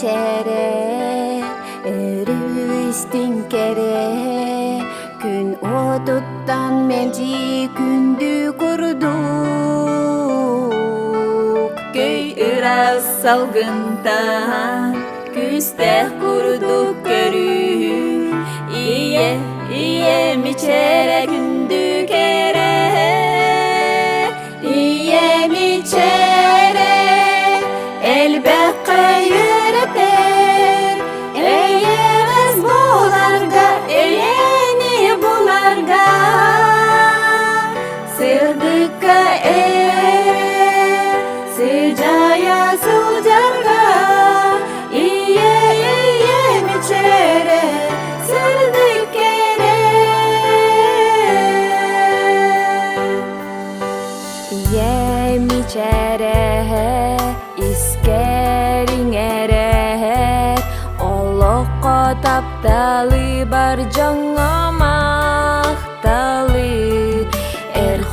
içere Rüstin kere Gün otuttan menci gündü kurduk Köy ıraz salgından Küsteh kurduk görür İyem içere gündü kere İyem içere elbette yürüter Eğeriz bularga Eğeni bularga Sırdıkka ere Sıcaya sıcarga İyem içere Sırdık ere İyem içere İskerin erer Olokko taptalı barjongo mahtalı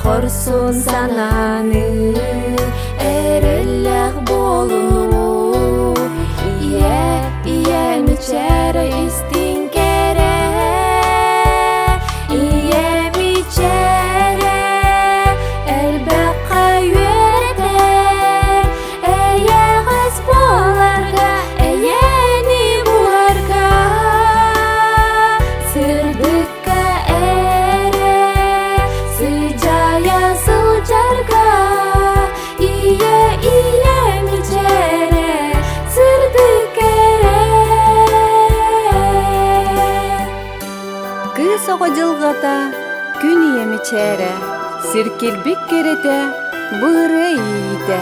Horsun sananı erellek bolunu İyem içere istin kere İyem içere elbette yürüter Eğeriz bularga Eğeni bularga Sırdıkka ere Sıcaya sıcarga İyem içere Sırdık ere Kız oğa жылгата Күн iyem içere Sirkelbek kerete Bırı iyide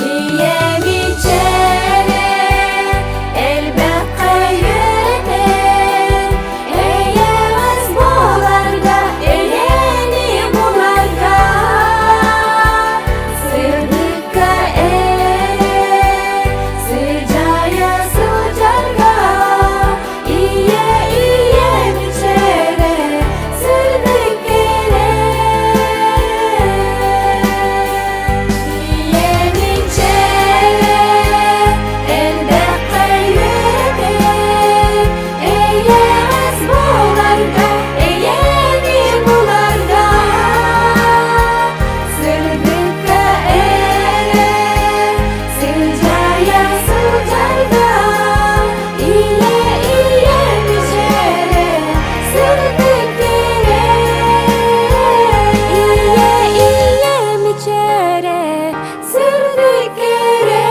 İyem içere elbette yürüter Eğeriz bularga Eğeni bularga Sırdıkka ere Sıcaya sıcarga İyem içere Sırdık ere İyem içere elbette yürüter Eğeriz bularga Eğeni bularga Sırdıkka ere Sıcaya sıcarga İyem içere Sırdık ere İyem içere Sırdık ere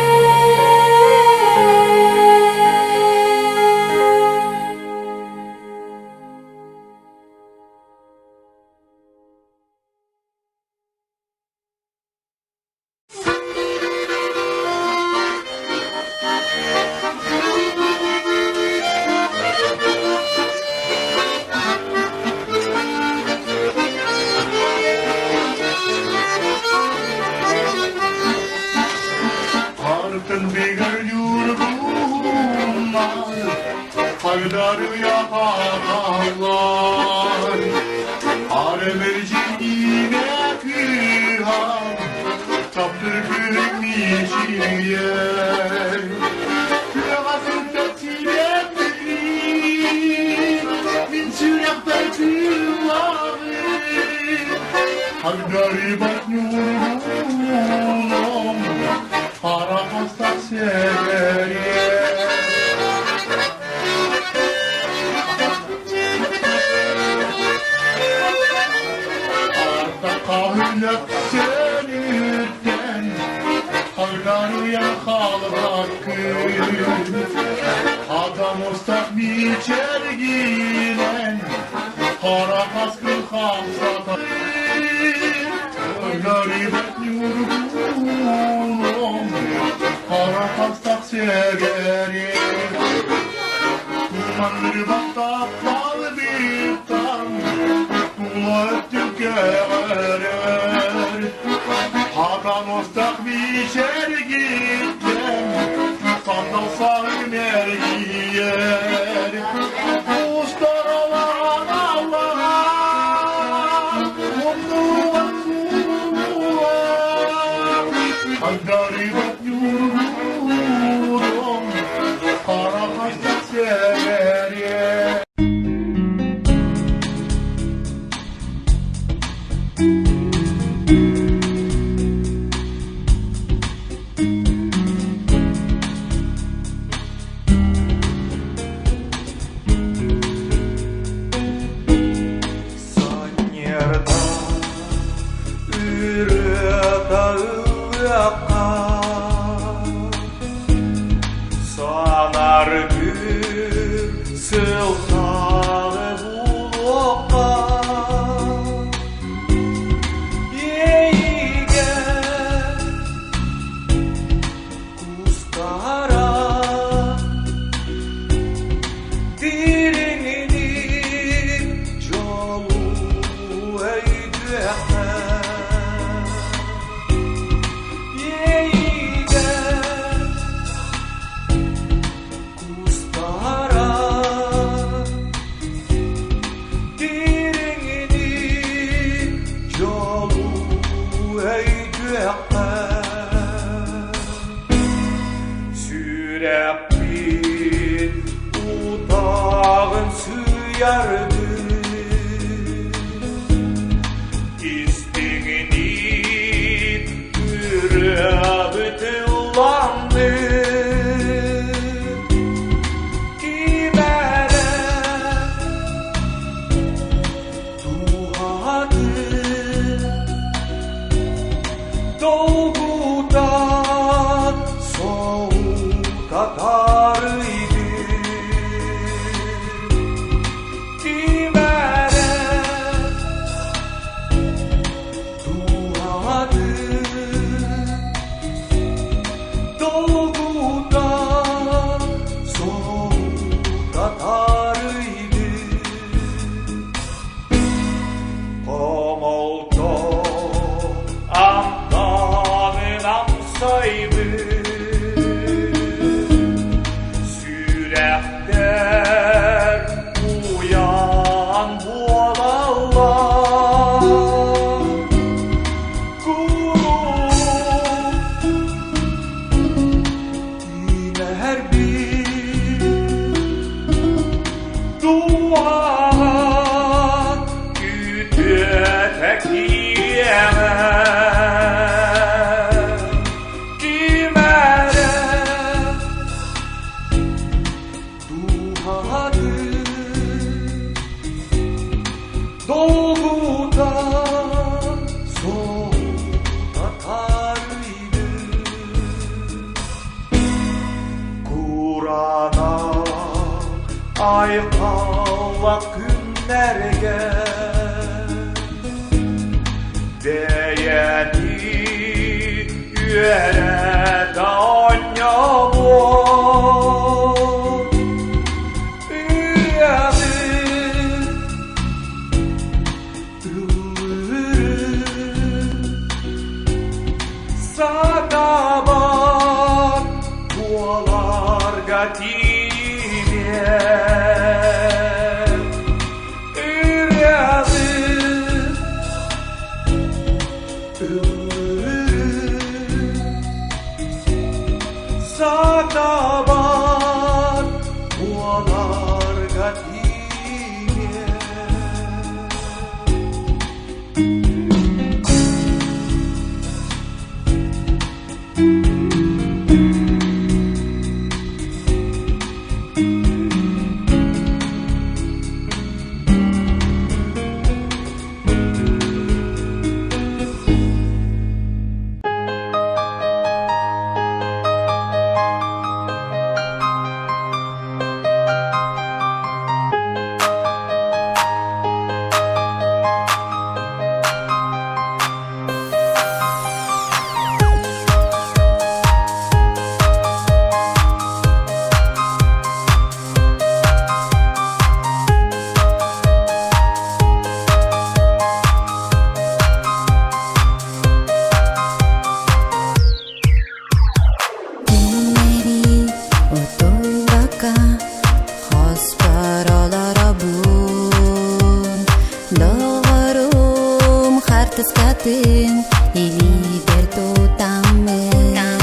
Harkın bir yurgunlar Paydarı yaparlar Aremercin yine kıhan Taptır kırmış yer Kıyamasın tepsile biri Min sürekte kılavı Paydarı bak yurgunum Para hasta severim Arta kahülüp senitten Havları yakalar kız Adam ustak biçer giren Para kaskın hamsata Garibet yurgunum Para kastak severim Kumandır bakta kalbimden Kula öttük eğer Hakan Ostak biçer gittim, sandal sağır mergiyer. Kuşlar olan Allah'a, umduğum sular. Haydari bak yurdum, kara kaçtak sever yer. Sanar gül sıltağı buluğa Yeyge kustara Dirini jolu eydühe Sürekli utağın sıyardı İsteğini ürebıtılandı Kimere duhadı Dolgudan Tatarıydı Dimere duadı Dolguda soğuk Tatarıydı Komolto amdanın amsaydı Der uyan bu Allah Kurup yine her bir dua Güte tekiyemez Kimere duhadı Dolguda soğuk Tatarıydı Kur'an'a aykava günlerge Değeni yüere da oynamur Sadabat dualar gatimiye Üryazı Sadabat dualar gatimiye атын илибер тутамын.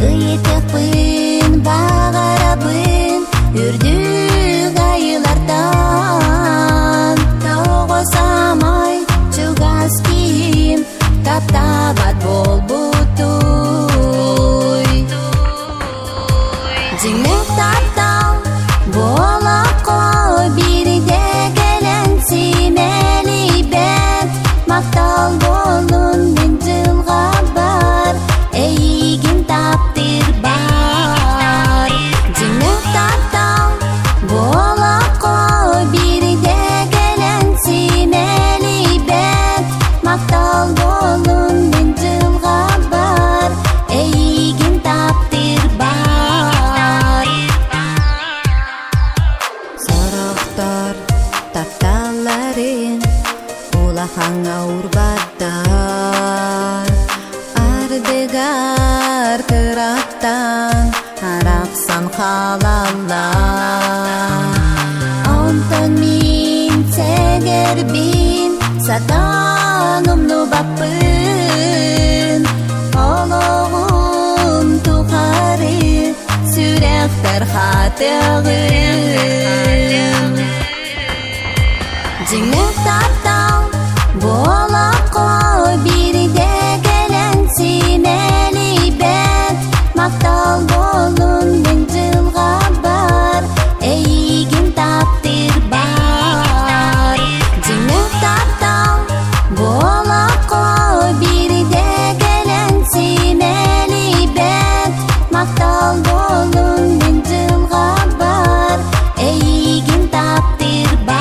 Ыйытыкпын багарабын үрдүк айылардан. Тогосамай чугас кийим таптабат болбутуй. Жеңнек таптал болаққа бирде келен симели бет. Мактал болун мен жылға бар, эйигин таптыр бар. Жеңнек таптал болаққа бирде келен симели бет. Мактал болун мен жылға бар, эйигин таптыр бар. Сорохтор тапталларын улахаңа урбаттар. Ардыгар кыраттан араксан халаллар. Онтон мин сегербин сатанымну баппын. Ологум тухары сүректер хатығын. Жеңнек таптал болаққа бирде келен симели бет. Мактал болун мен жылға бар, эйигин таптыр бар. Жеңнек таптал болаққа бирде келен симели бет. Мактал болун мен жылға бар, эйигин таптыр бар.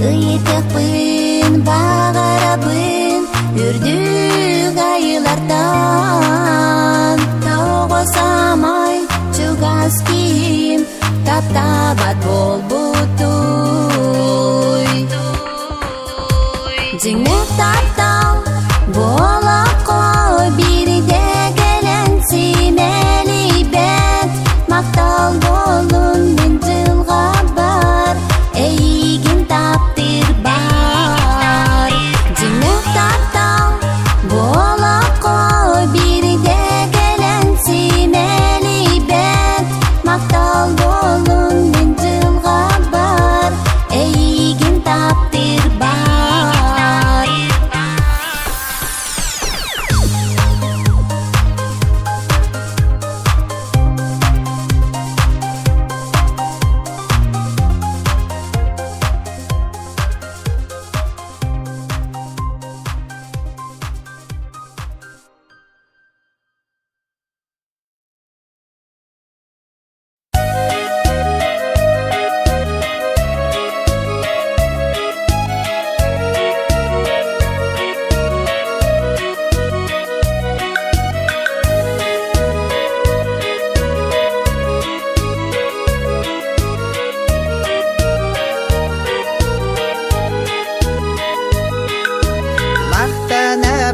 Ыйытыкпын багарабын үрдүк айылардан. Тогосамай чугас кийим таптабат болбутуй. Жеңнек таптал болаққа бирде келен симели бет. Мактал болун мен жылға бар, эйигин таптыр бар. Жеңнек таптал болаққа бирде келен симели бет. Мактал болун мен жылға бар, эйигин таптыр бар.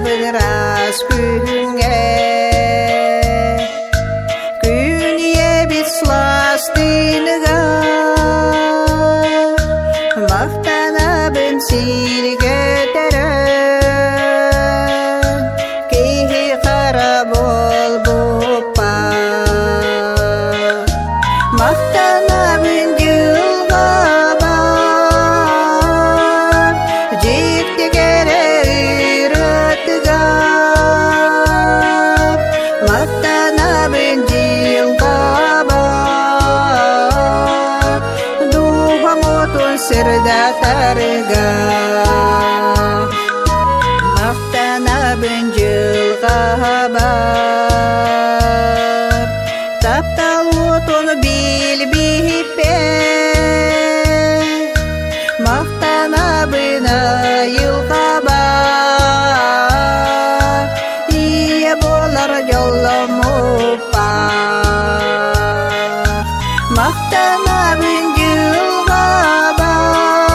Biraz günge Günye bitslastiniga Mahtana ben sirgederen Kihi karabol bupa Mahtana ben gülgabar Cikti gere Maktana benjil kabar Duha motun serda targa Maktana benjil kabar Taptal motun bil bihipe Maktana benayil kabar Iya bolar jolamupa Maktana benjil kabar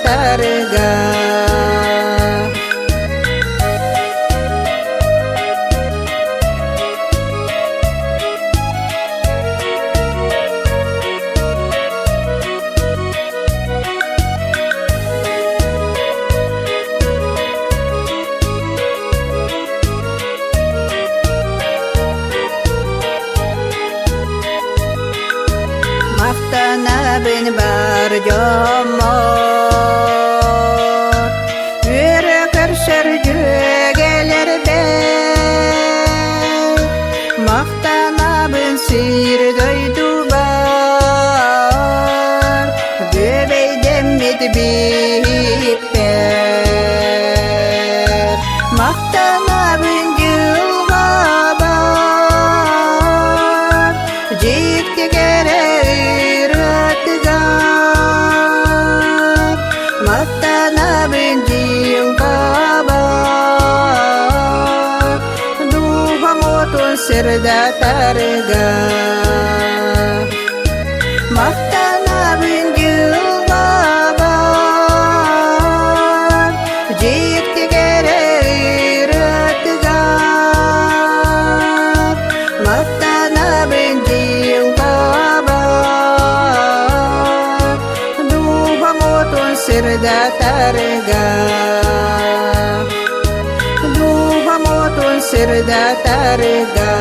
targa Maftana bin bar jomot Yürü kırşır cügeler be Maftana bin sir doydu bar Göbey demmit bipper Maftana bin cılga bar Cikti kere Maftana bin jilga bar Duha motun sirda targa Maftana bin jilga bar Jikti kere iratgar Maftana bin jilga bar Duha motun sirda targa Duha motun sirda targa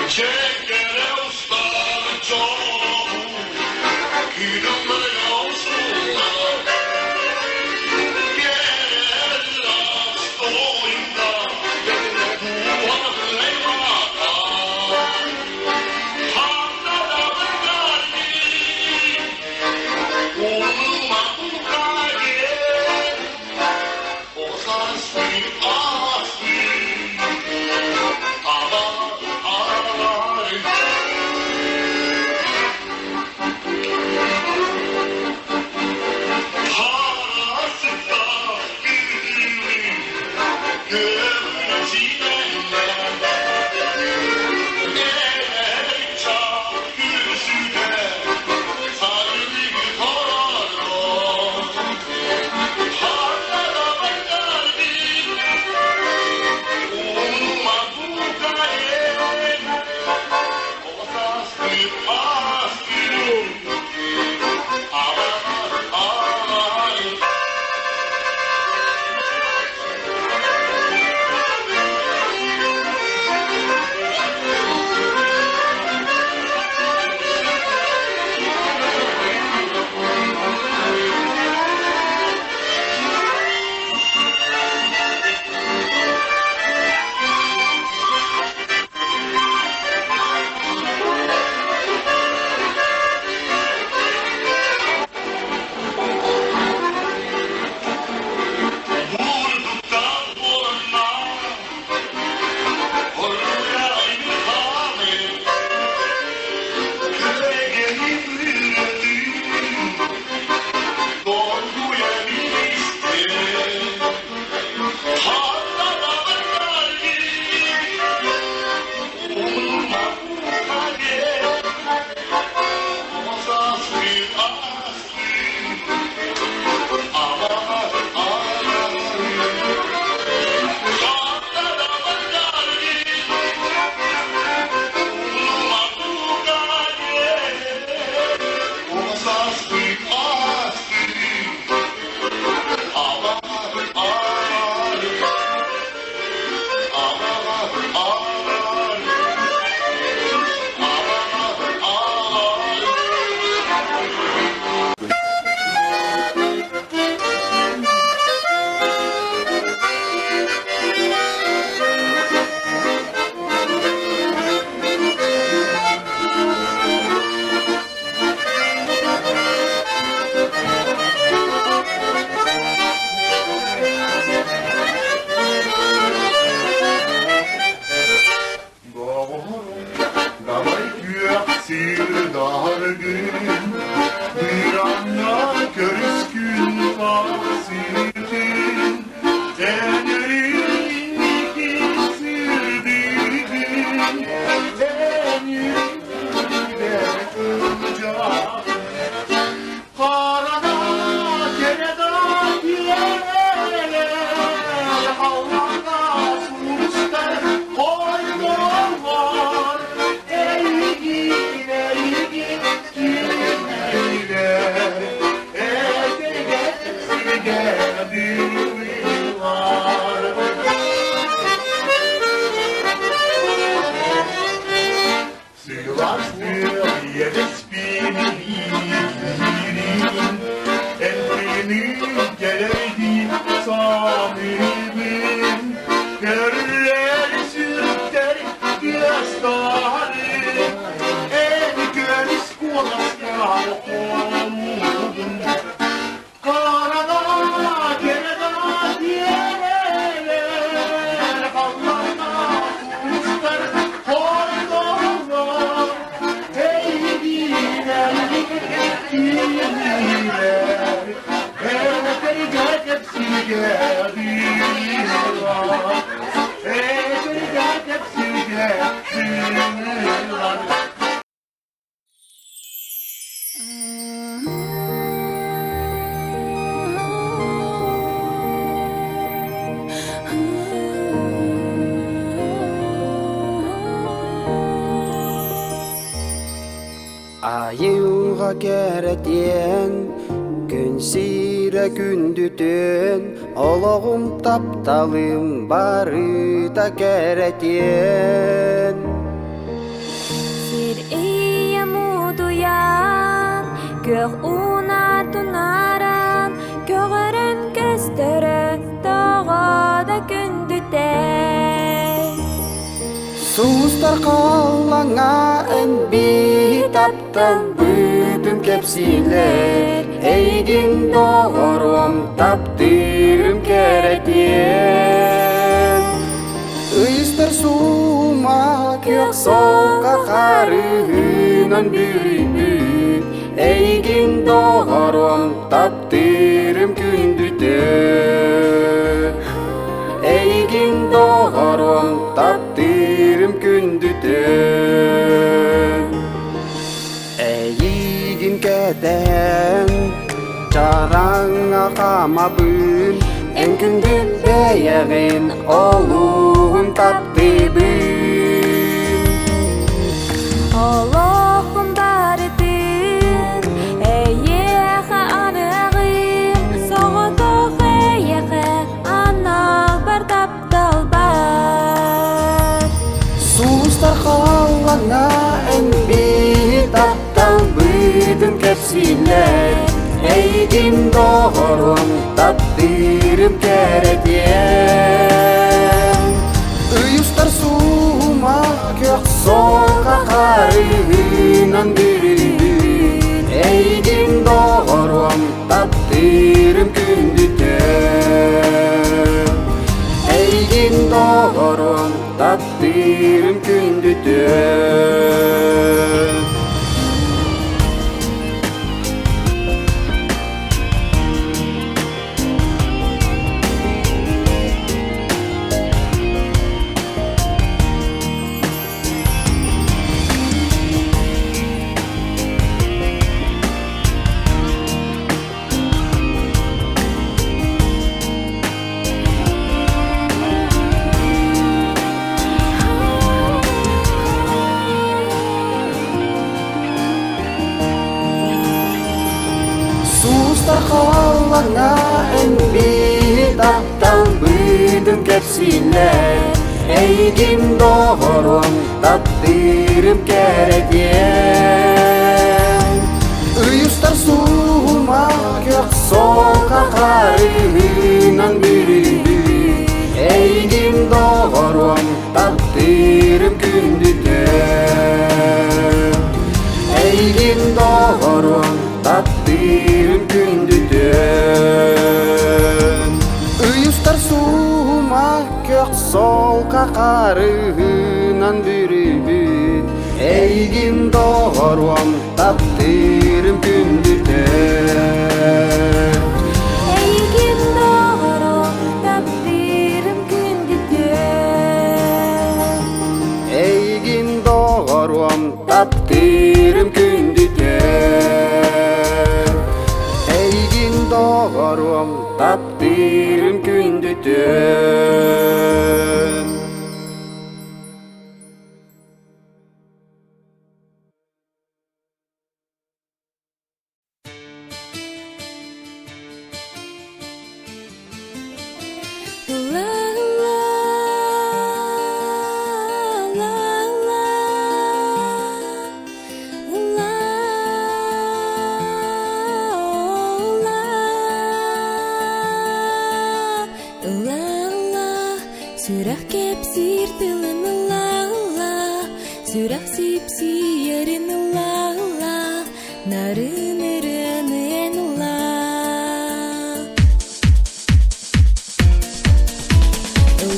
Şekere usta çoğu, gidin de yolsunlar. gettiler. Айылға керетен, күн сире күндүтен, олығым тапталым барыта керетен. Сир ие мудуян, көх унар тунаран, көгөрін көстөрі тоғада күндүтен. Сустар қалаңа әнби таптан бүтін кепсилер, Эйгин доғырым таптырым керетен. Ыйстар сума кök соқа қарығынан бүрібін, Эйгин доғырым таптырым күндүтен. Эйгин доғырым таптырым күндүтен. Эйгин кәтен жараңа қамабын, Ән күндін бәйәғін олуғын таптыбын. Олоқым барытын, әйеқі анығым, соғытық әйеқі анақ бар таптал бар. Сустар қалаңа әнби таптал бүтін кәпсилер, Эйгин доғырым таптырым керетен. Ыйыстар сума кök соқа қарығынан бүрібін, Эйгин доғырым таптырым күндүтен. Эйгин доғырым таптырым күндүтен. Сустар қалаңа әнби таптал бүтін кәпсилер, Эйгин доғырым таптырым керетен. Ыйыстар сума кök соқа қарығынан бүрібін, Эйгин доғырым таптырым күндүтен. Эйгин доғырым таптырым күндүтен. Ыйыстар сума кök соқа қарығынан бүрібін, Эйгин доғырым таптырым күндүтен. Эйгин доғырым таптырым күндүтен. Эйгин доғырым таптырым күндүтен. Эйгин доғырым таптырым күндүтен. La la la la la la la Сүрәк кепсир тылын la la Сүрәк сипси ерін la la Нарын ерінен la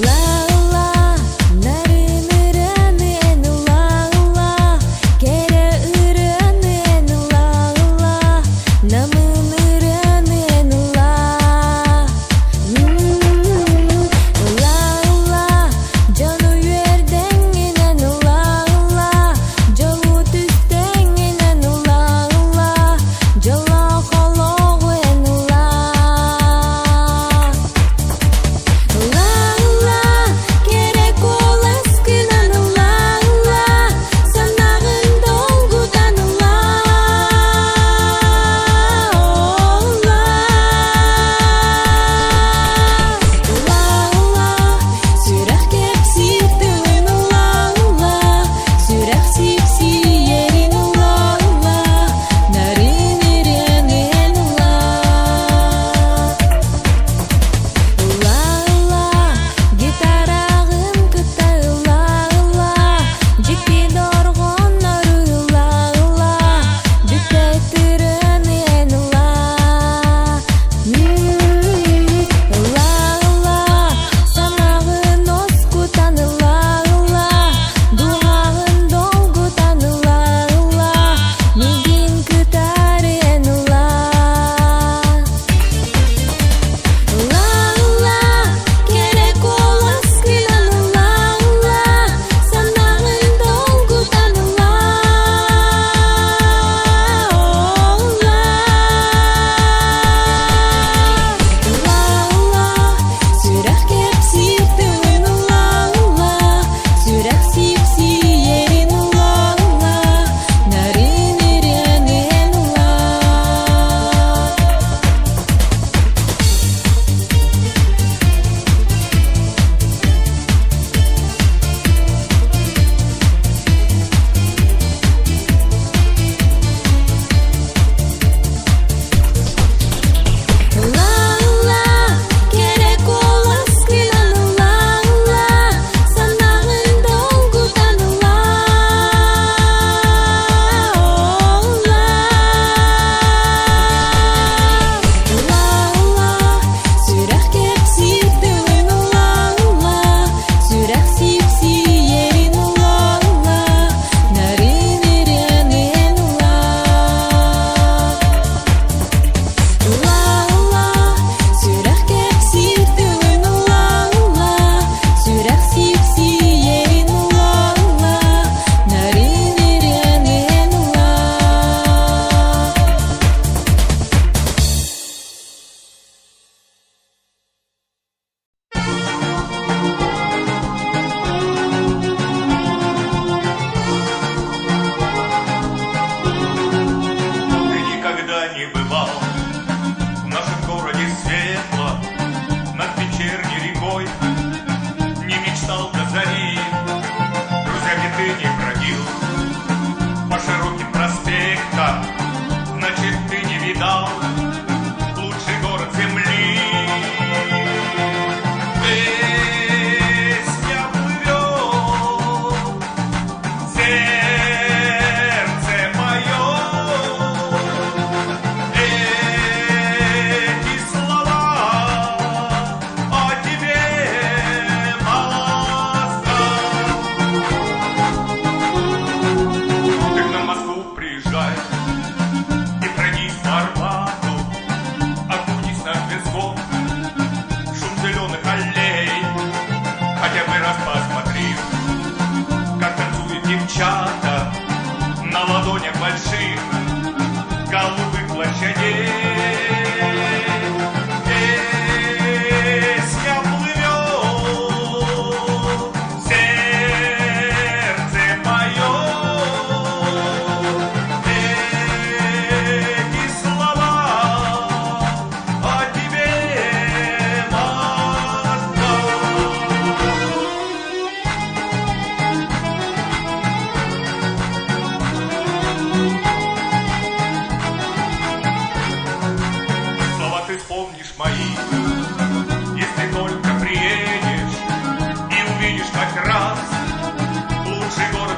La la, naren ıranın la la, kere ıranın la la, namın ıranın la. La la, canı yerden yine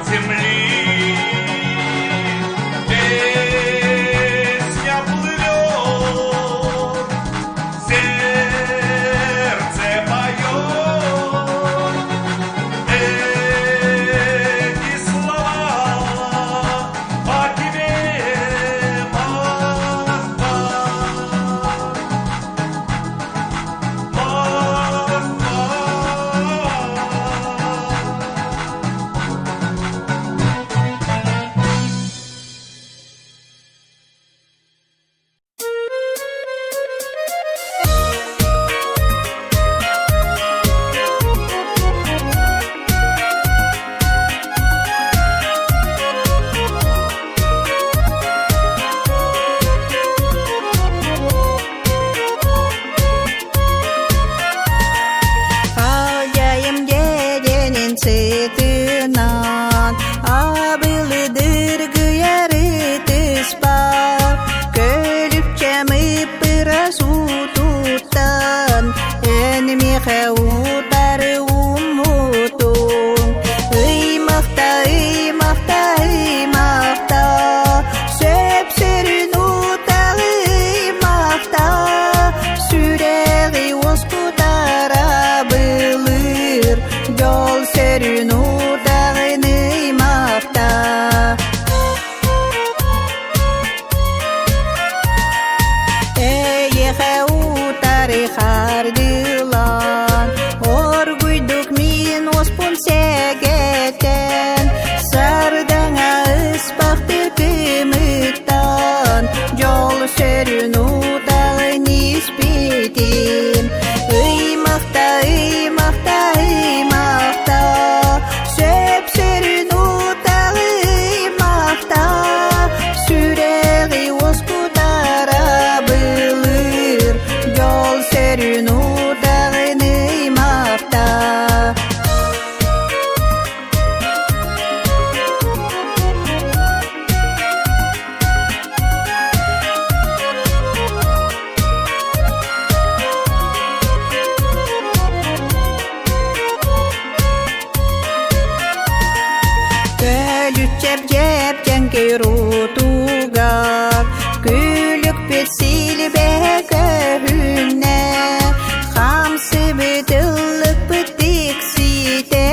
земли. Песня плывет, сердце поет. Эти слова о тебе, Москва. Халдайым деденин сытынан, абылыдыр гыяры тыспап, көлүп чамып пырасу туттан, энмихе утары умутун. Ыймакта, ыймакта, ыймакта, сөпсөрүн утагы ыймакта, сүрегі оскутара былыр, жол сөрүн утагын ыймакта. Эйхе утары хардылан, оргуйдук мин оспун сегетен, сардаңа ыспактыр кымыттан, жол сөрүн утагын испитин. Ыймакта, ыймакта, ыймакта, сөпсөрүн утагы ыймакта, сүрегі оскутара былыр, жол сөрүн утагын ыймакта. Көлүчеп жеп жеңки рутугар, күлүк бит силбе көхүнне, хамсы бытылык бытык сите,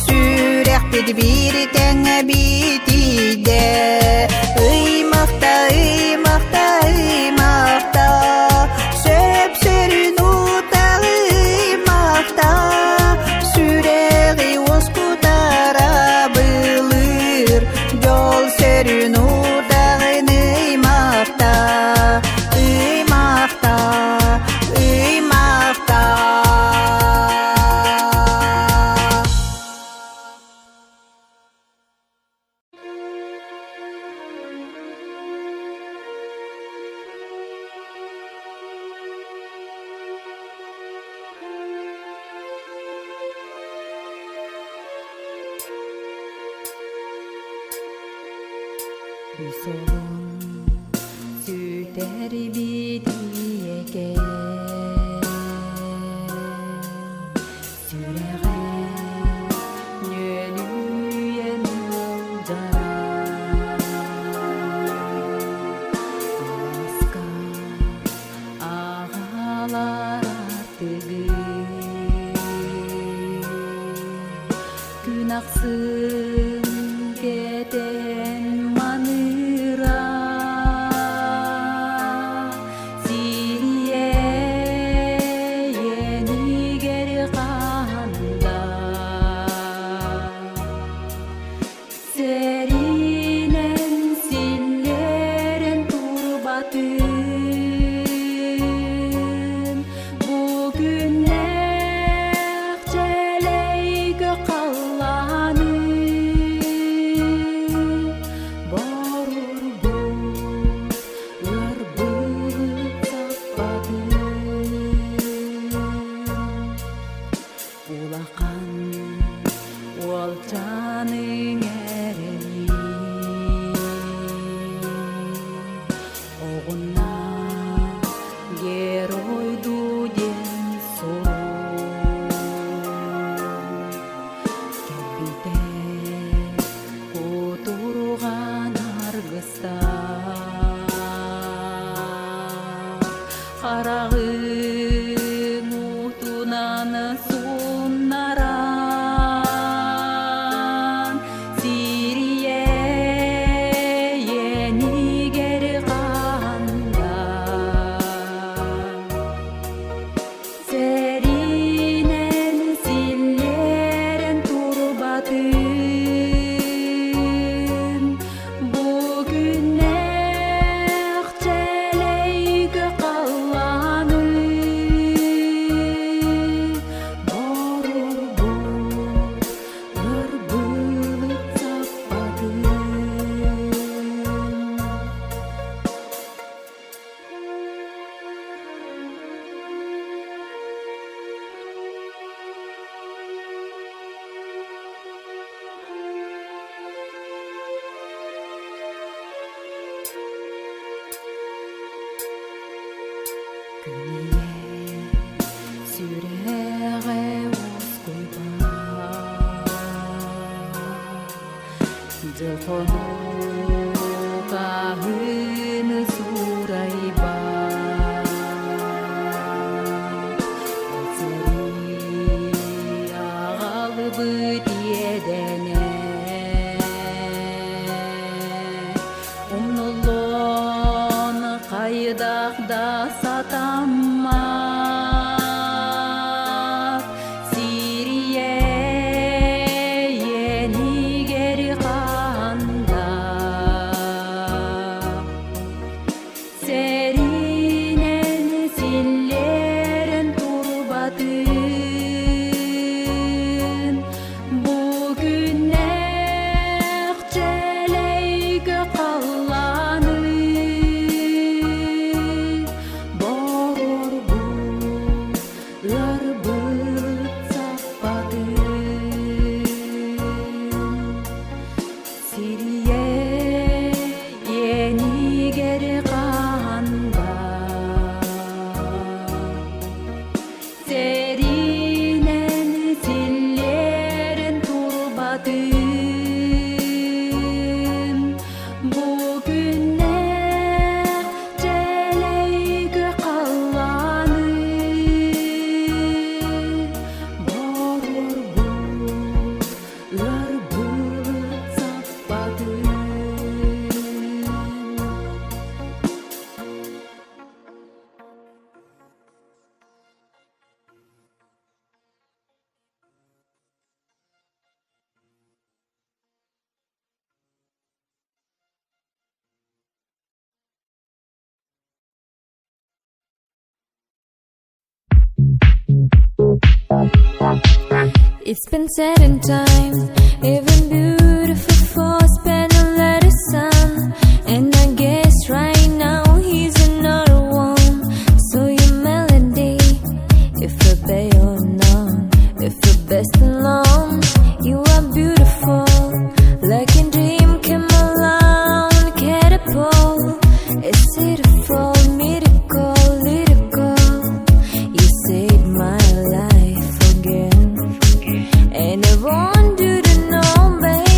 сүрек бит бир теңе битиде. Ыймакта, ыймакта, ыймакта, сөпсөрүн утагы ыймакта, сүрегі оскутара былыр, жол сөрүн утагын ыймакта. Ыймакта, ыймакта. Solun süter bidiyege, süreğe nönüyen jara, aska ağalar artığı, günahsın keten manıra, Siriye yeni geri kanda, serinen sillerin turbatın, bugünler çeleğe kallanı, borur bu ırbıt sappadı, ulakan ol canın ereni, oğuna geroydu den soru, gelbide жылқыны қағыны сұрай бар Сері ағалы бұд едене Умнулоны қайдақда сатаммақ Сирие енигер қанда Серинен силлерін турбатын Бүгіннәқ жәлейгі қалланы Борор бұл өрбіт саппатын Сирие енигер қанда Серинен силлерін турбатын Бүгіннәқ жәлейгі қалланы Борор бұл өрбіт саппатын It's been said in time, even beautiful for spending letter sun. And I guess right now he's another one. So your melody, if a bay or none, if a best alone, you are beautiful. Like a dream came along, catapult. Is it a fall, miracle, lyrical? You saved my life again. And I want you to know, baby,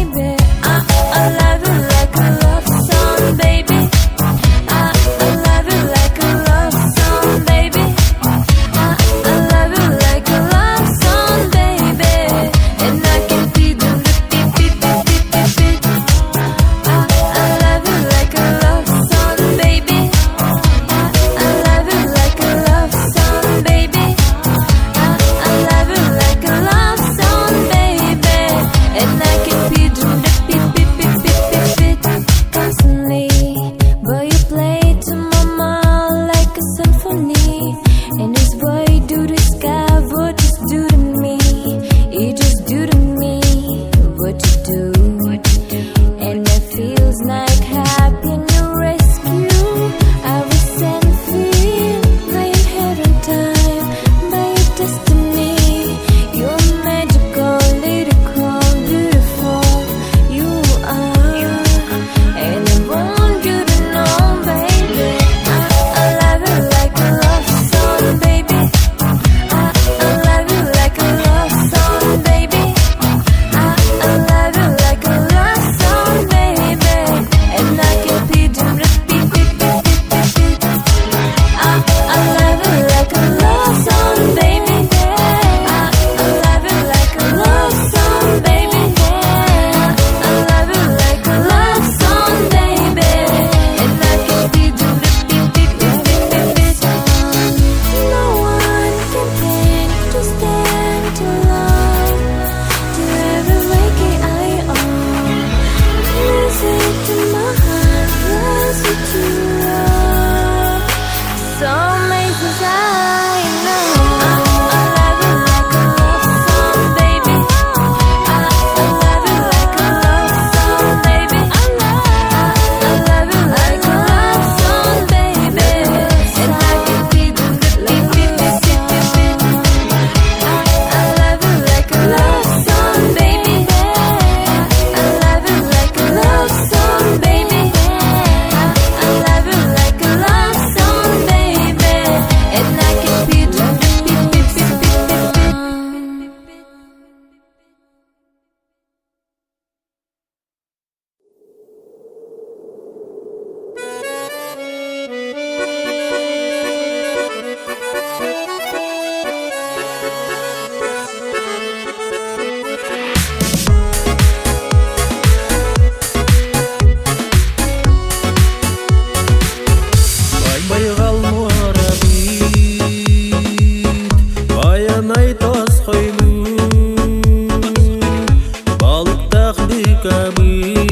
kabim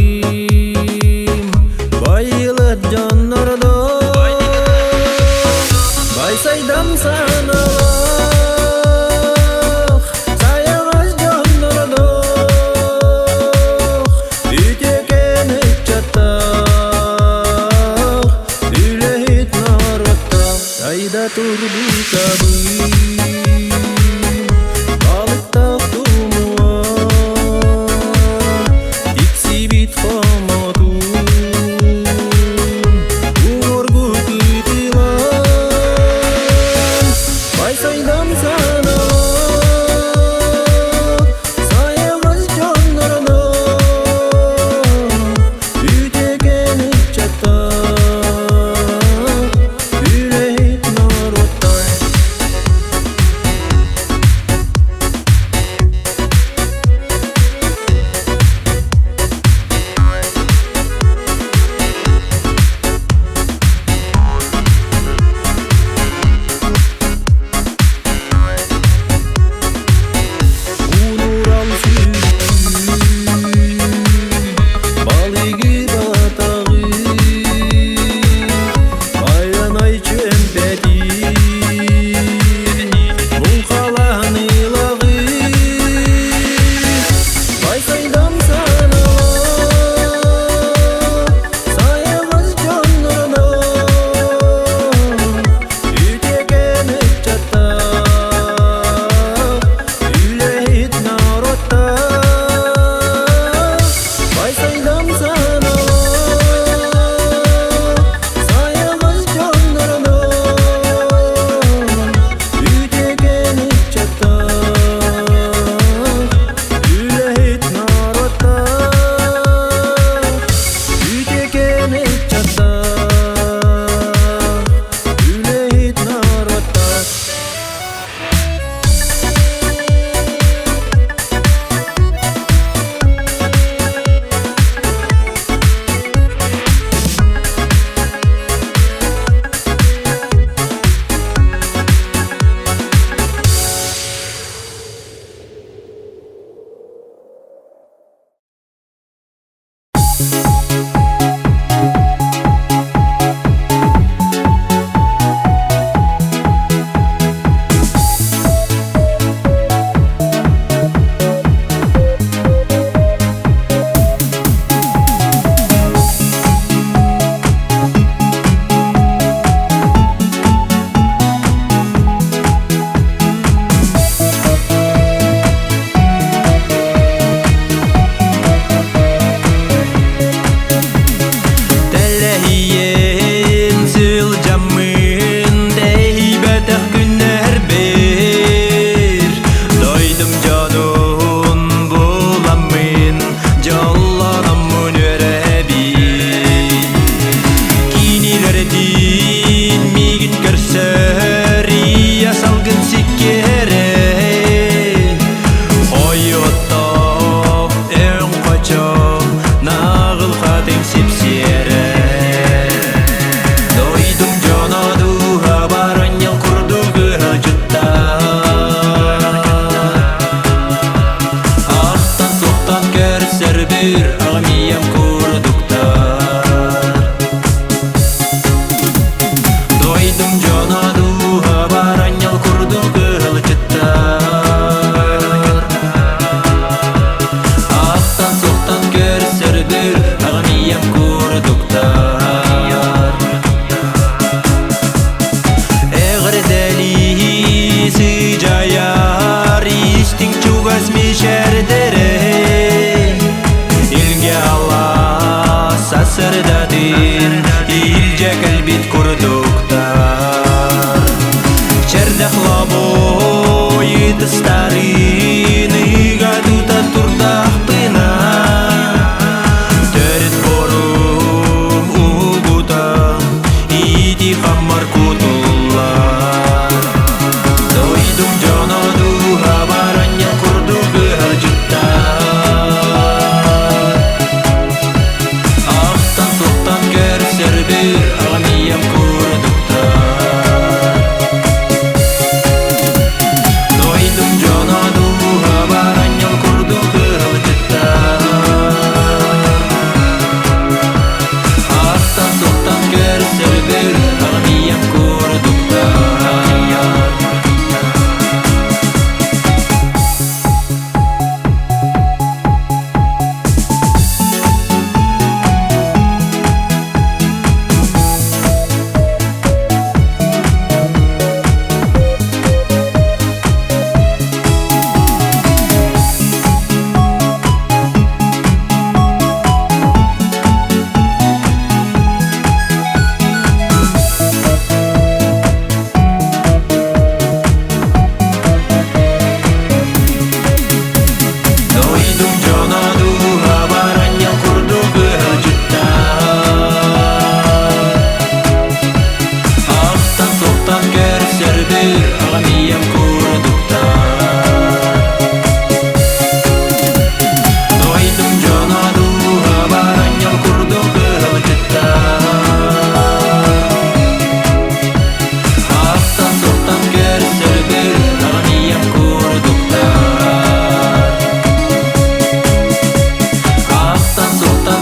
Bayılır canlarda Baysaydam sanalak Sayağız canlarda Üteken hep çatak Üle hit narata Sayda turbu kabim Balıkta Ақтан соқтан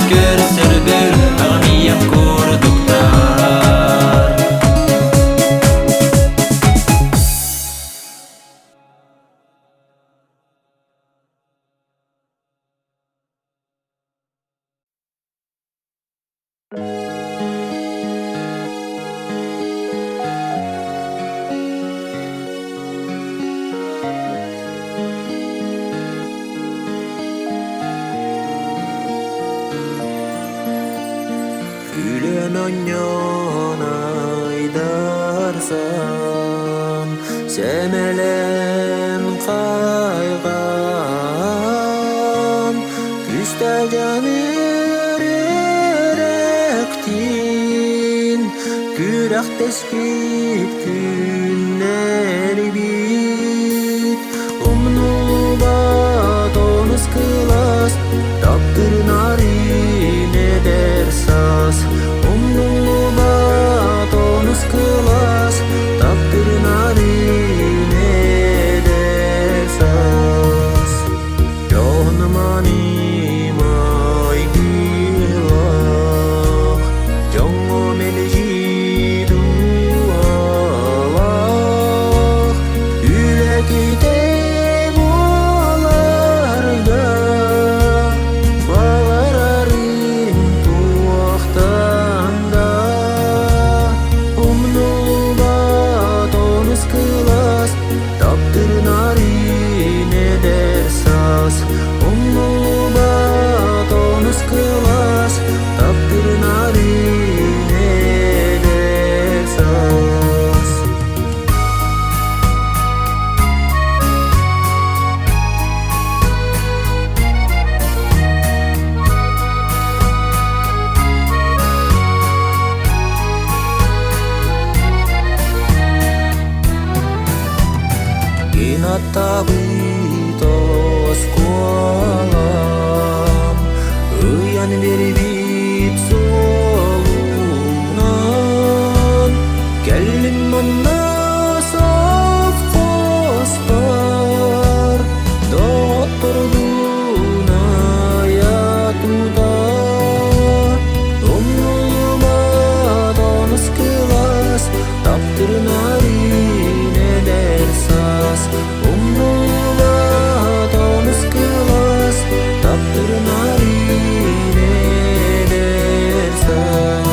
Ötkür sürgür ağniyem kurduklar. Gülen onyon aydarsam Semelem kaygan Küstelden erektin Kürek tespit günleri bit Umnubat onus kılas Taptırın arine dersas Umnubat onus kılas Taptırın arine dersas Johnmanim ay gilak Jongo melji dualak Yürekte bolarda Bağararin tuaktanda Umnubat onus kılas Taptırın arine dersas Umnubat onus kılas Taptırın arine dersas Inatabitos kualam Uyan berbit solunan Gelin mana saf fosfor Doktor dunayatuda Umnubat onus kılas Taptırın arine dersas Umnubat onus kılas Taptırın arine dersas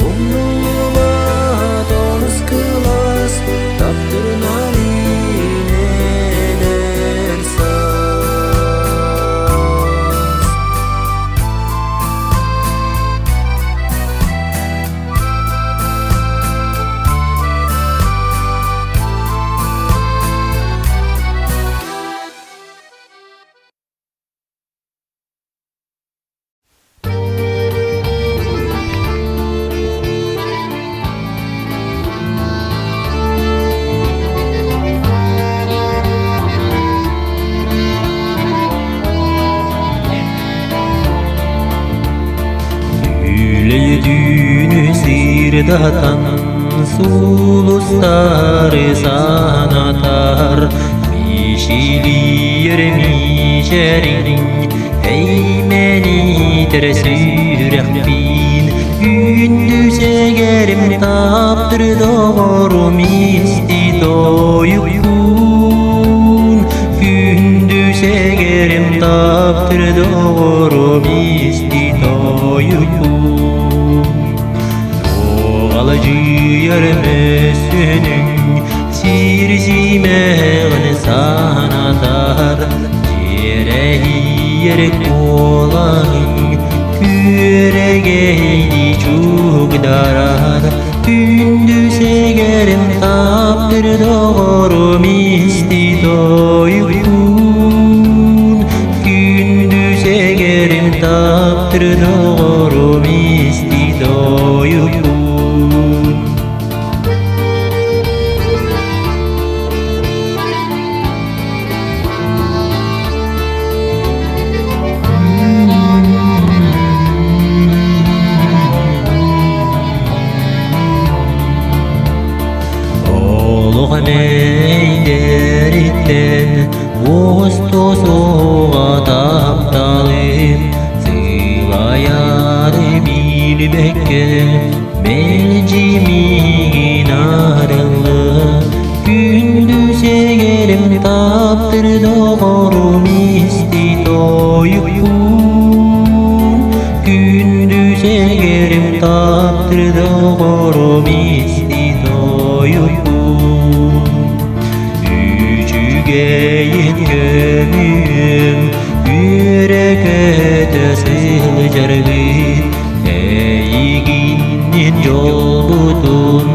Umnubat onus kılas Taptırın arine dersas Düğünü sirdatan sulusları sanatar Mişili yermişerin heymeni teresürek bin Gündüz egerim taptır doğru misti doyukun Gündüz egerim taptır doğru misti doyukun Alıcı yarımısının sirzimeğini sanatar Cirehi yere kolanın küregeydi çok darar Gündüz egerim taptır doğru misti doyukun Gündüz egerim taptır doğru misti doyukun Neyderitten Vostosoğa taptalım yürekke Mecimigin arılı Gündüz egerim taptır doğru misti doyup Gündüz egerim taptır doğru misti doyup Yücügeyin gömüm yüreğe sığcargı Eyginin yol butun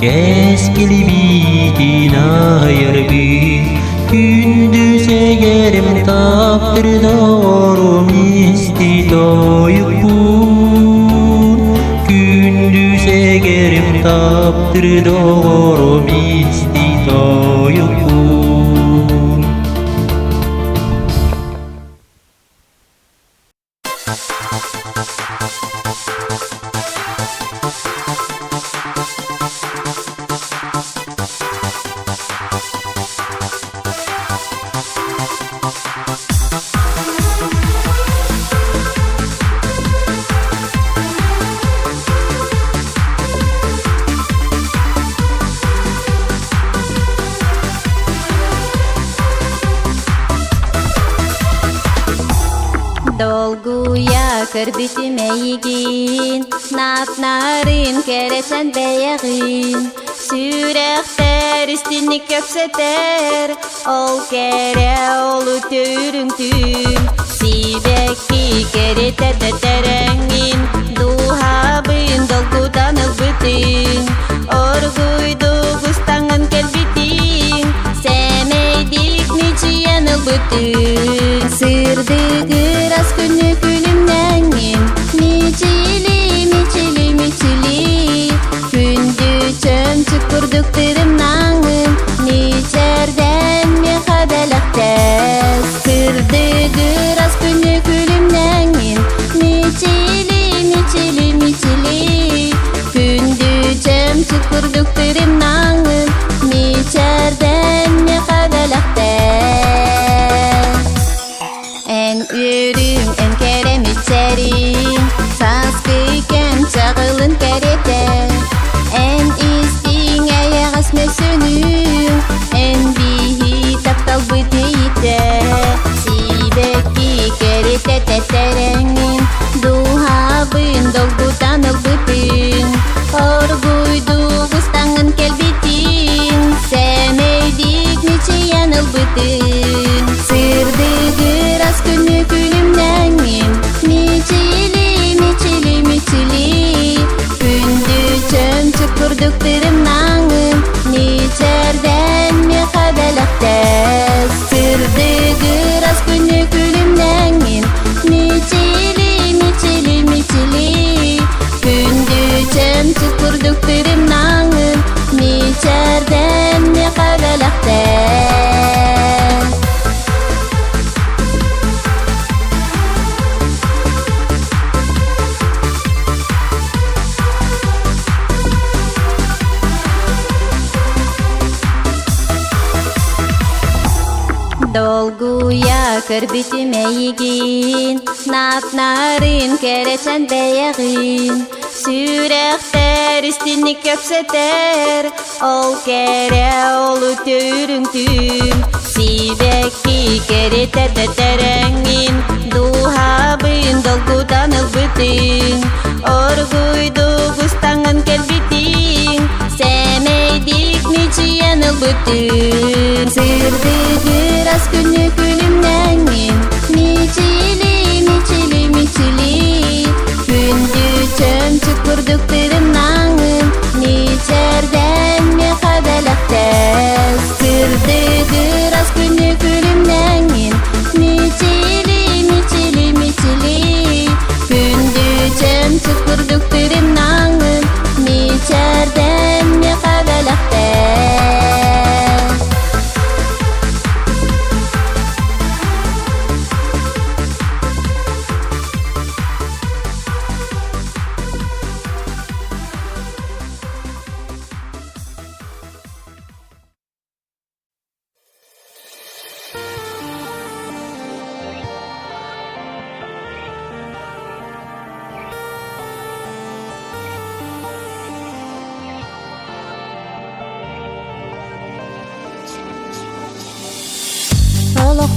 keskili bitin ayırgı Gündüz egerim taptır doğru misti doyup Gündüz egerim taptır doğru misti doyup Dolgu yakır bitmeyigin Natnarin keresen beyagin Sürekter üstünlük köpseter Ol kere olu törüntün Sibekki kere teteterengin Duhabın dolgudan ılbıtın Orguydu gustangan kelbitin Semeydik niçiyen ılbıtın Sırdı gıras günü gülümlengin Miçili miçili miçili Gündü çöm çukurduk tırımnağın Niçerden mi kadalaktes Sırdı gıras günü gülümlengin Miçili miçili miçili Gündü çöm çukurduk tırımnağın Niçerden mi kadalaktes En ürüm en kerem içerim Sans kıyken çağılın kerete En istinge yağas mesönüm En bihi taptal bıdıyte Sibeki kerete teterengin Duhabın dolgudan ılbıtın Orguydu gustangan kelbitin Semeydik niçiyen ılbıtın Sırdı gıras günü gülümlengin Miçili miçili miçili Gündü çöm çukurduk tırımnağın Niçerden mi kadalaktes Sırdı gıras günü gülümlengin Miçili miçili miçili Gündü çöm çukurduk tırımnağın Niçerden mi kadalaktes Dolgu yakır bitmeyigin Natnarin keresen beyagin Sürekter üstünlük köpseter Ol kere olu törüntün Sibekki kere teteterengin Duhabın dolgudan ılbıtın Orguydu gustangan kelbitin Semeydik niçiyen ılbıtın Sırdı gıras günü gülümlengin Miçili miçili miçili Gündü çöm çukurduk tırımnağın Niçerden mi kadalaktes Sırdı gıras günü gülümlengin Miçili miçili miçili Gündü çöm çukurduk tırımnağın Niçerden mi kadalaktes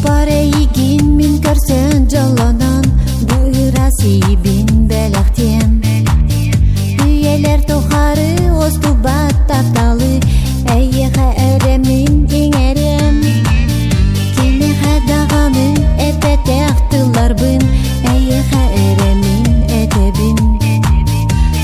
Парейгин мин көрсен жолонон Буйрасы бин белектем Үйелер тухары остубат тапталы Әйеха әремин еңерем Кенеха дағаны әпетектылар бын Әйеха әремин әтебин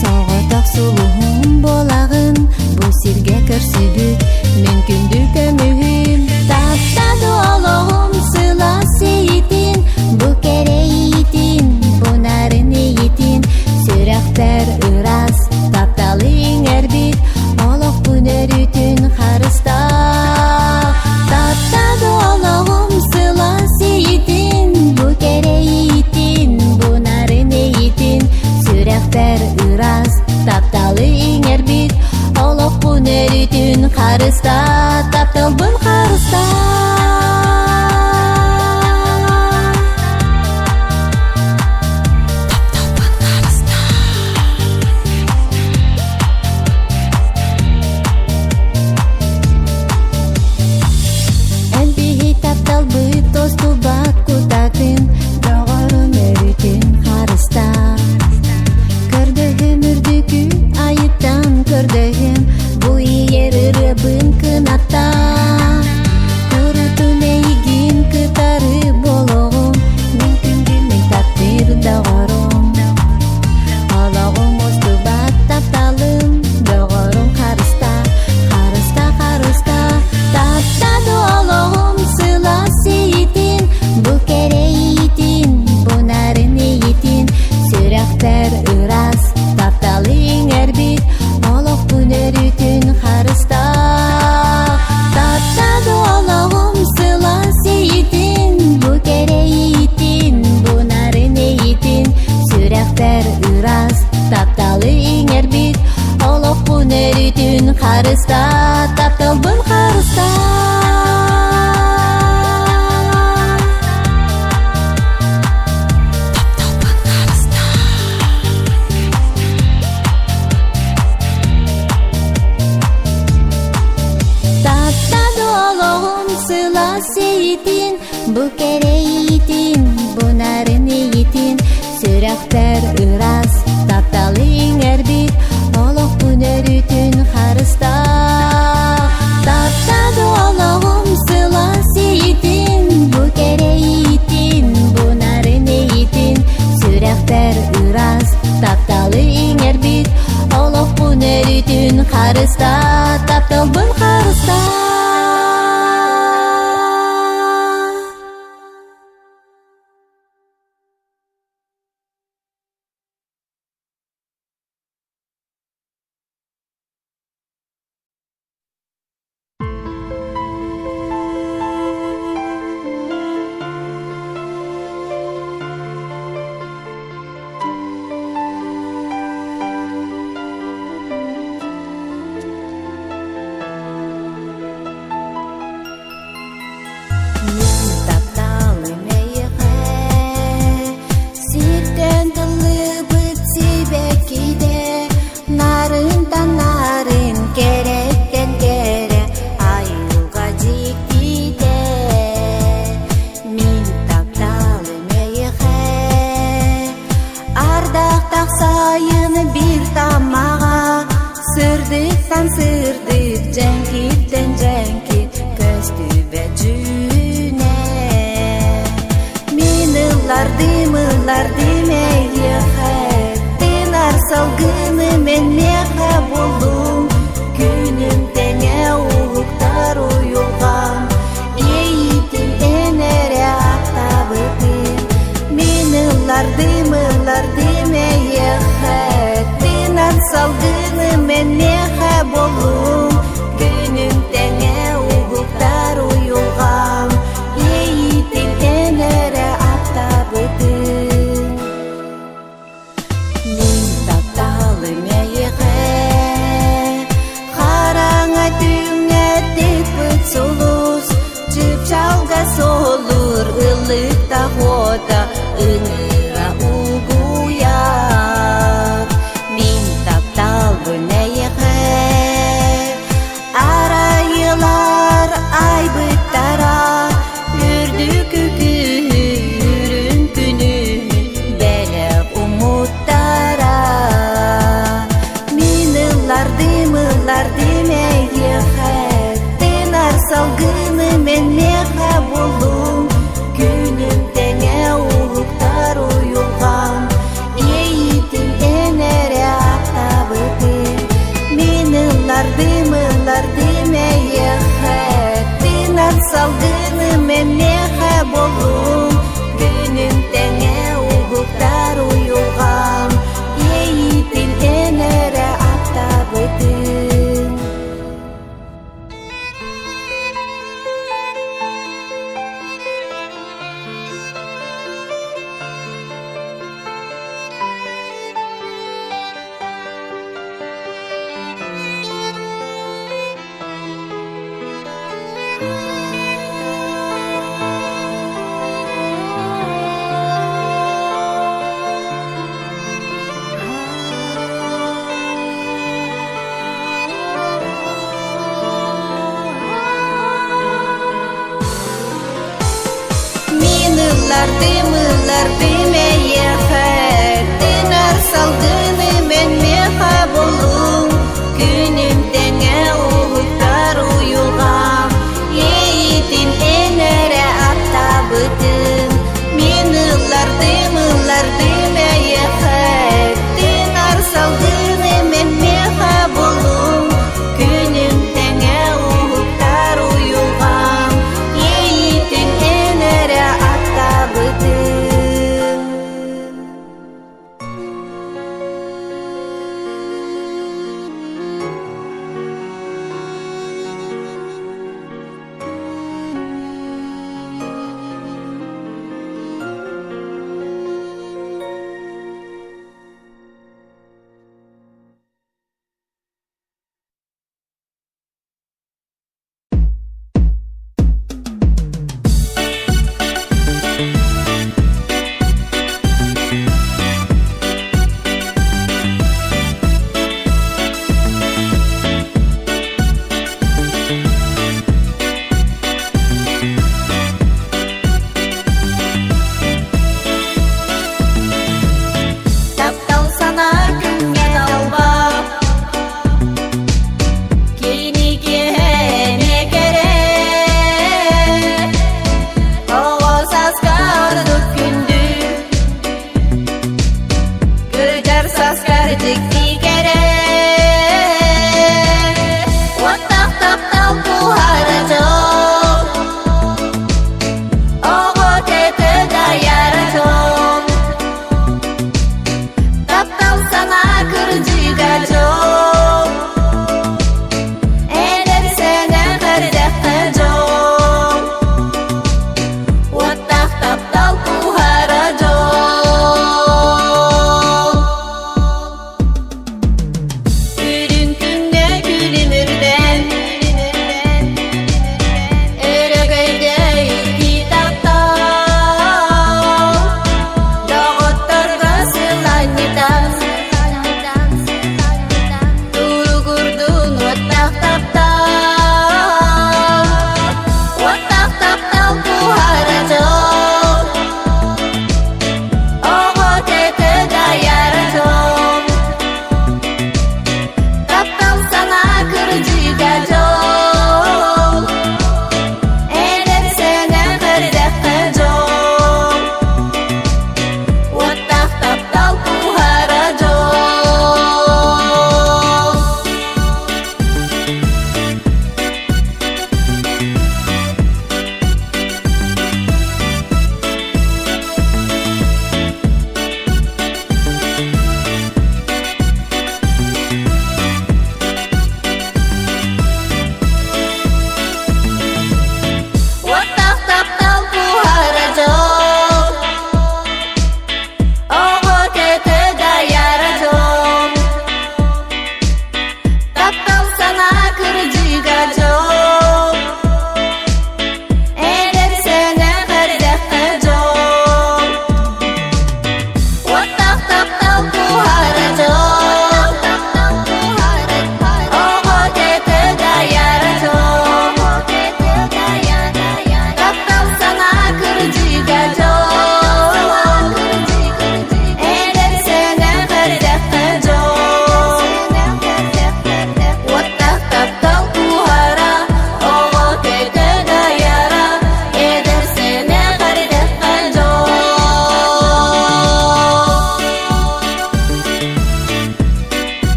Сағатақ сұлуғын болағын Бұ сирге көрсібіт Мен күнді көмігім Таптады олығым сыла сейтін Бұ керейтін Бұ нарын ейтін Сүрәқтер ұрас Тапталың әрбіт Олық бұнер үтін қарыста Таптады олығым сыла сейтін Бұ керейтін Бұ нарын ейтін Сүрәқтер ұрас Тапталың әрбіт Олық бұнер үтін қарыста Таптал бұн қарыста Әлбихи таптал бұй тосту бат кутатын Доғырын өрітін қарыста Көрдігім үрдікі айыттан көрдігім Бұй ерірі бұн кынатта Көрітін әйгін кытары болуғым Мен күнгімін таптыр доғырым Олығым осты бат тапталым Доғырым қарыста Қарыста қарыста Таптады олығым сыла сейтін Бұ керейтін Бұ нарын ейтін Сүрәқтер ұрас Тапталың әрбіт Олық бұнер үтін қарыста Таптады олығым сыла сейтін Бұ керейтін Бұ нарын ейтін Сүрәқтер ұрас Тапталың әрбіт Олық бұнер үтін қарыста Таптал бұн қарыста Таптады олығым сыла сейтін Бұ керейтін Бұ нарын ейтін Сүрәқтер ұрас Тапталың әрбіт Олық бұнер үтін қарыста Таптады олығым сыла сейтін Бұ керейтін Бұ нарын ейтін Сүрәқтер ұрас Тапталың әрбіт Олық бұнер үтін қарыста Таптал бұн қарыста менмеха болдум күнүм теңе улуктар уюлган эйитин энере атабыты миныларды мейеха тынар салгыны менмеха болдум күнүм теңе улуктар уюлган эйитин энере атабыты Мыларды мейеха тынар салгыны менмеха болдум күнүм теңе улуктар уюлган эйитин энере атабытын мыларды мейеха тынар салгыны менмеха болдум күнүм теңе улуктар уюлган эйитин энере атабытын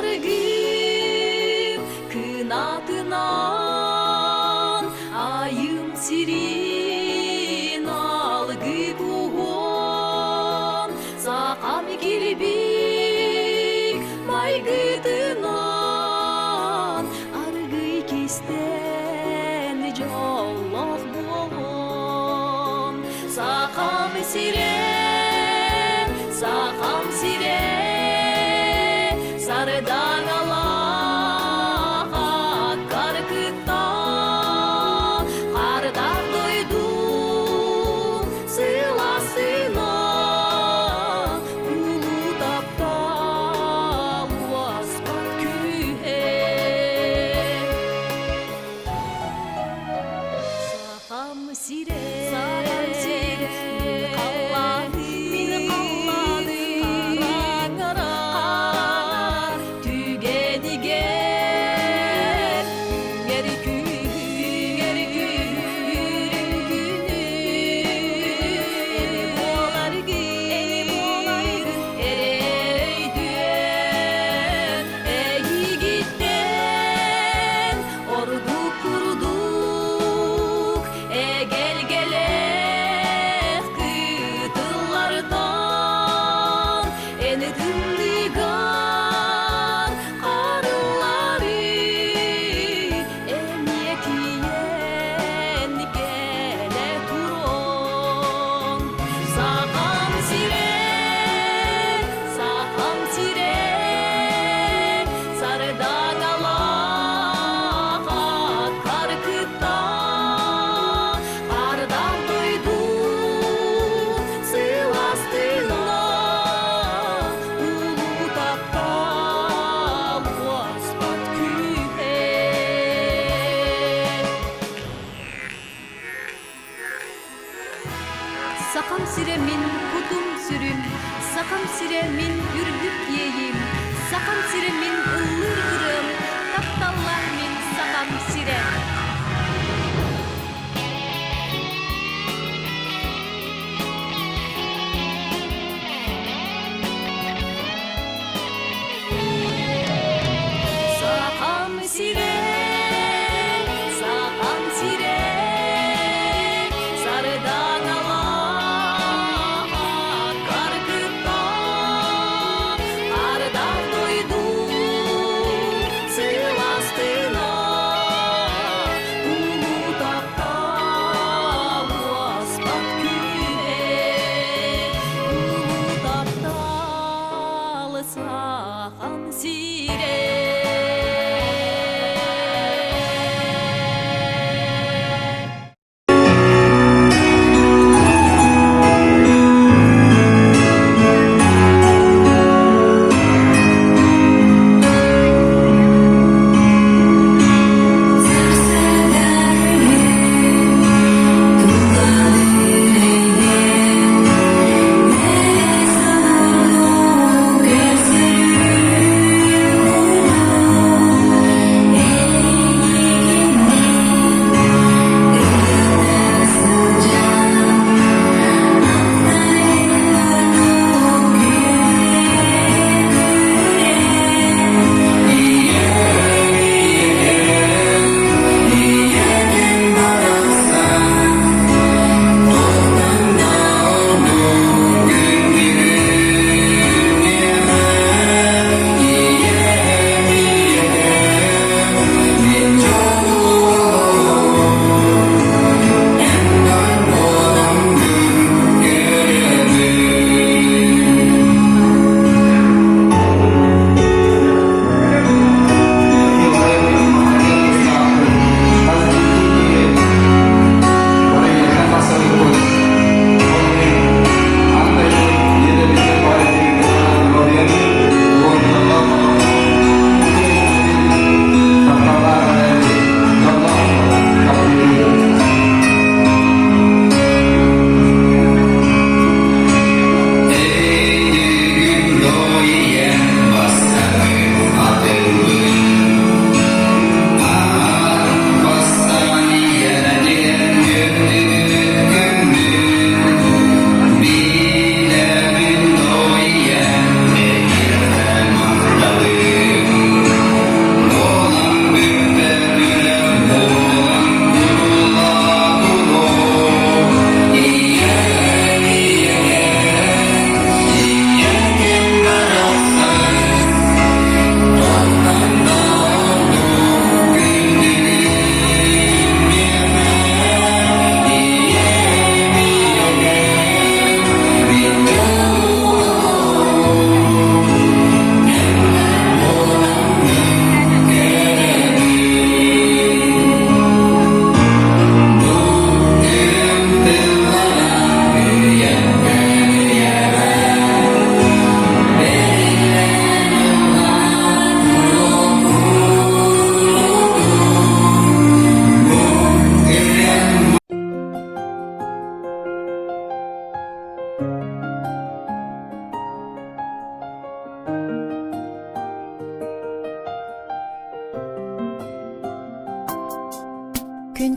аргым кынатынан айым сирин алгы кугон сакам кирбик байгытынан аргы кистен жоллох болгон сакам сире сарыдан алаға каркытта кардак дойдум сыйласына улуу таптал аспат күйе сакам сире мени каллады караңарар түгенигер үңер күрүм күнү эне болар эрейден эгигиттен ордук курдук эгелгелек кытылардан эне тындыган карылары эмне кийен келе турон сакам сире сарыдан алаға каркытта кардак дойдум сыйластына улуу таптал аспат күйе сакам сире мин кутум сүрүм сакам сире мин үрлүк ейим сакам сире мин ыллыр ырым тапталлар мин сакам сире сакам сире сарыдан алаға каркытта кардак дойдум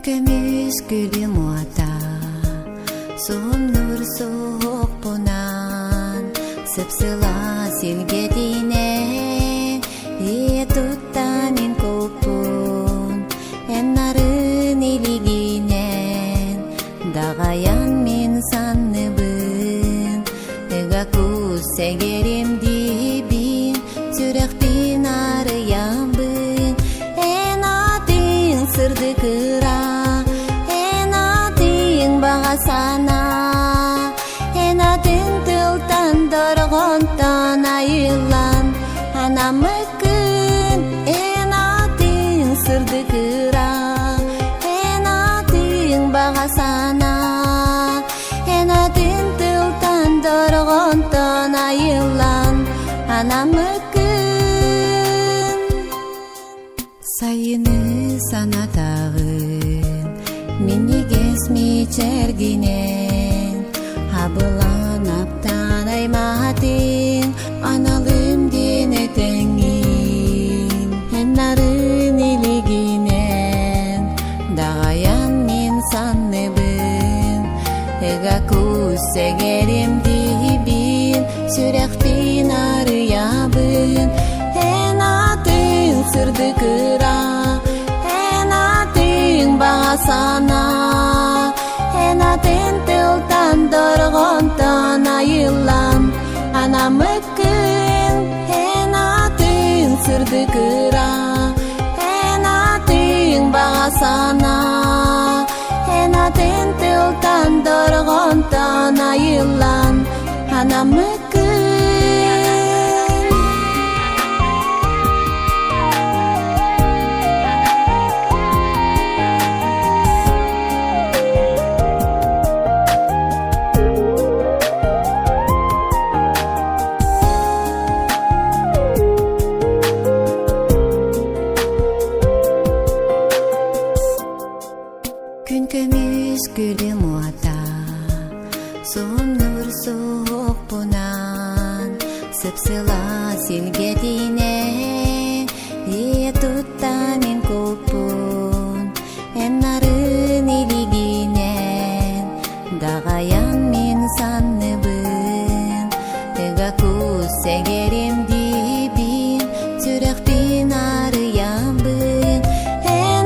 Күнкөмүз гүлүм ата, суым нур соок бунан, сыпсыла силгедине, туттанин көппун, нарын илигинен, дагаян мен санныбын, ыгакуз сегерим дибин, сүрөкпин арыямбын, атың сырды кыра, атың бага сана, атың тылтан доргонтон айылан, анамы күн, атың сырды кыра, атың бага сана, атың тылтан доргонтон айылан, анамы күн. Сайыны санатагын, минигес мичергинен, абылан аптан айматын, аналым дене теңин, нарын илигинен, дагаян мен санныбын, ыгакуз сегерим дибин, сүрөкпин арыябын, атың сырды кыра, атың бага сана, атың тылтан доргонтон айылан, анамы күн, атың сырды кыра, атың бага сана, атың тылтан доргонтон айылан, анамы күн. Күнкөмүз гүлүм ата, суым нур соок бунан, сыпсыла силгедине, туттанин көппун, нарын илигинен, дагаян мен санныбын, ыгакуз сегерим дибин, сүрөкпин арыямбын,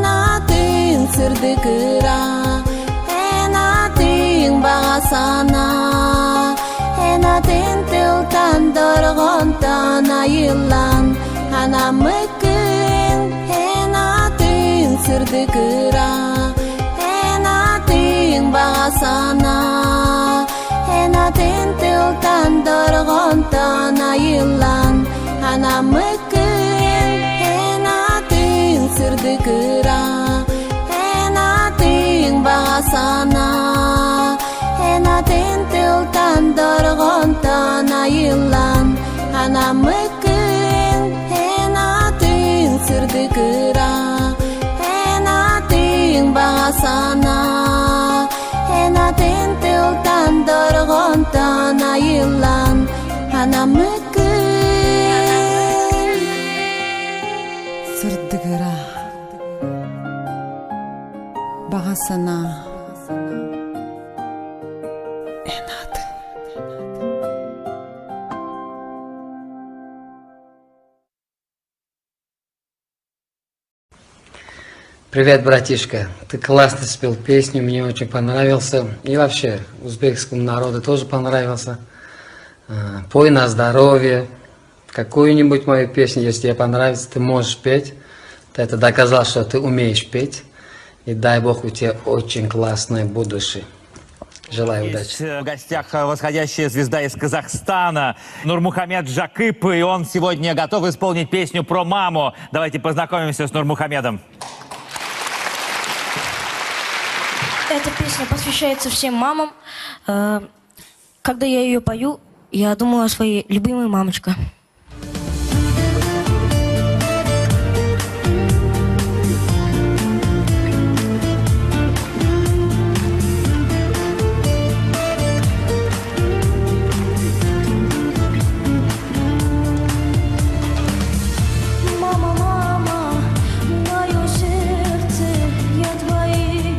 атың сырды кыра, атың бага сана, атың тылтан доргонтон айылан, анамы күн, атың сырды кыра, атың бага сана, атың тылтан доргонтон айылан, анамы күн, атың сырды кыра, атың бага сана, атың тылтан доргонтон айылан, анамы күн, атың сырды кыра, атың бага сана, атың тылтан доргонтон айылан, анамы күн. Сырды кыра, бага сана, Привет, братишка. Ты классно спел песню, мне очень понравился. И вообще, узбекскому народу тоже понравился. Пой на здоровье. Какую-нибудь мою песню, если тебе понравится, ты можешь петь. Ты это доказал, что ты умеешь петь. И дай Бог, у тебя очень классное будущее. Желаю удачи. В гостях восходящая звезда из Казахстана Нурмухамед Жакып, и он сегодня готов исполнить песню про маму. Давайте познакомимся с Нурмухамедом. Эта песня посвящается всем мамам. Когда я ее пою, я думаю о своей любимой мамочке. Мама, мама, мое сердце, я твоих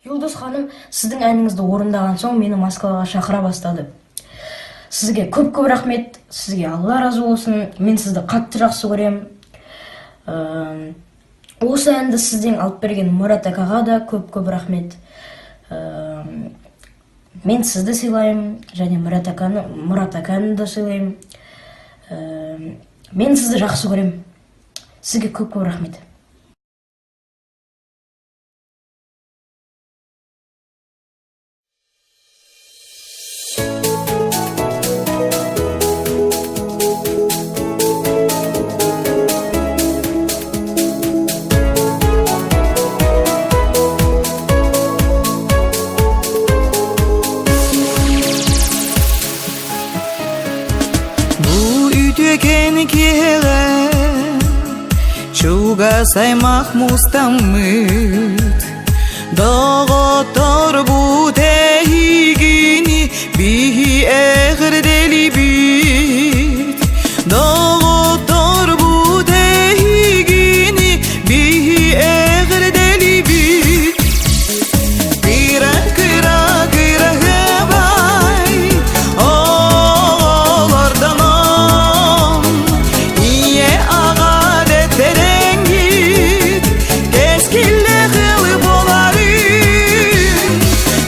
Юлдыз ханым, сіздің әніңізді орындаған соң мені Москваға шақыра бастады. Сізге көп рахмет, сізге Алла разы болсын, мен сізді қатты жақсы көрем. Осы әнді сізден алып берген Мұрат Акаға да көп рахмет. Мен сізді сыйлаймын, және Мұрат Аканы да сыйлаймын. Мен сізді жақсы көрем. Сізге көп рахмет. Чуга саймах мустаммыт Доготор бу тегини Бихи эгрдели бит Доготор бу тегини Бихи эгрдели бит Кыра хэбай Олардан он Ие ага тереңгит Кескиле хылы боларын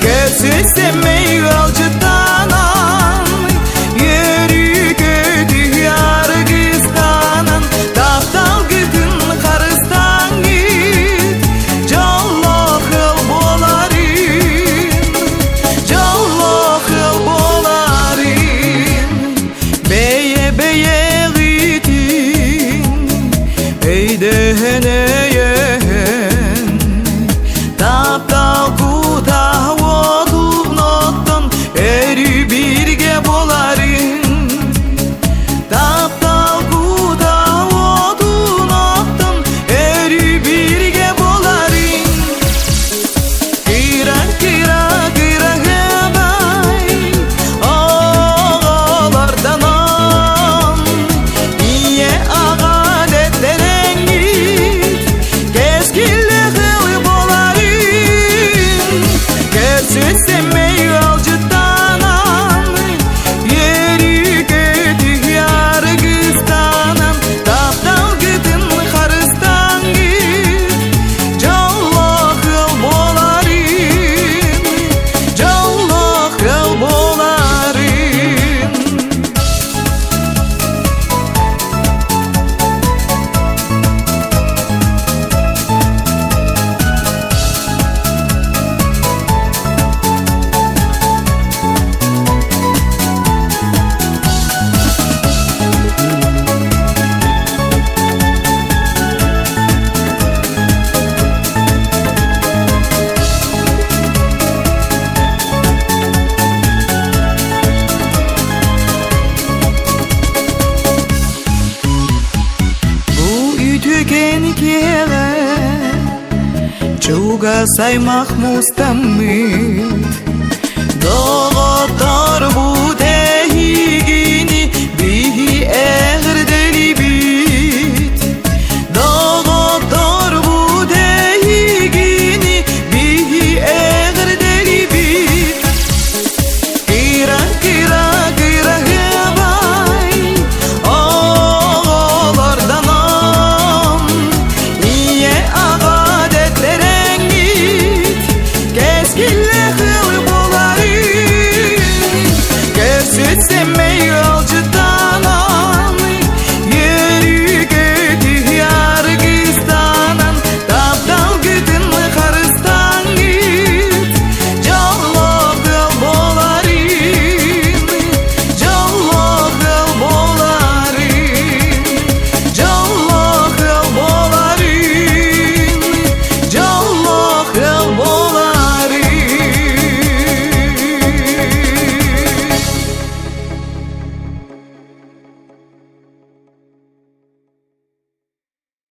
Көсүстемей алжытанан Йөрүк өтү яргыстанан Таптал күтүн карыстан кит Жолло хыл боларын Жолло хыл боларын Бeye гитин Eydeheneyен Taptal kuta odunottan Eri birge boların Taptal kuta odunottan Eri birge boların Kıra hebay Ağalardan an İye agadetlerin git Keskille hılı boların Kösüseme yolcudanan Yeri kötü yargıstanan Taptal gıdın karıstan git Jollo hıl boların Jollo hıl boların Чуга саймах мустаммыт Доготор бу тегини Бихи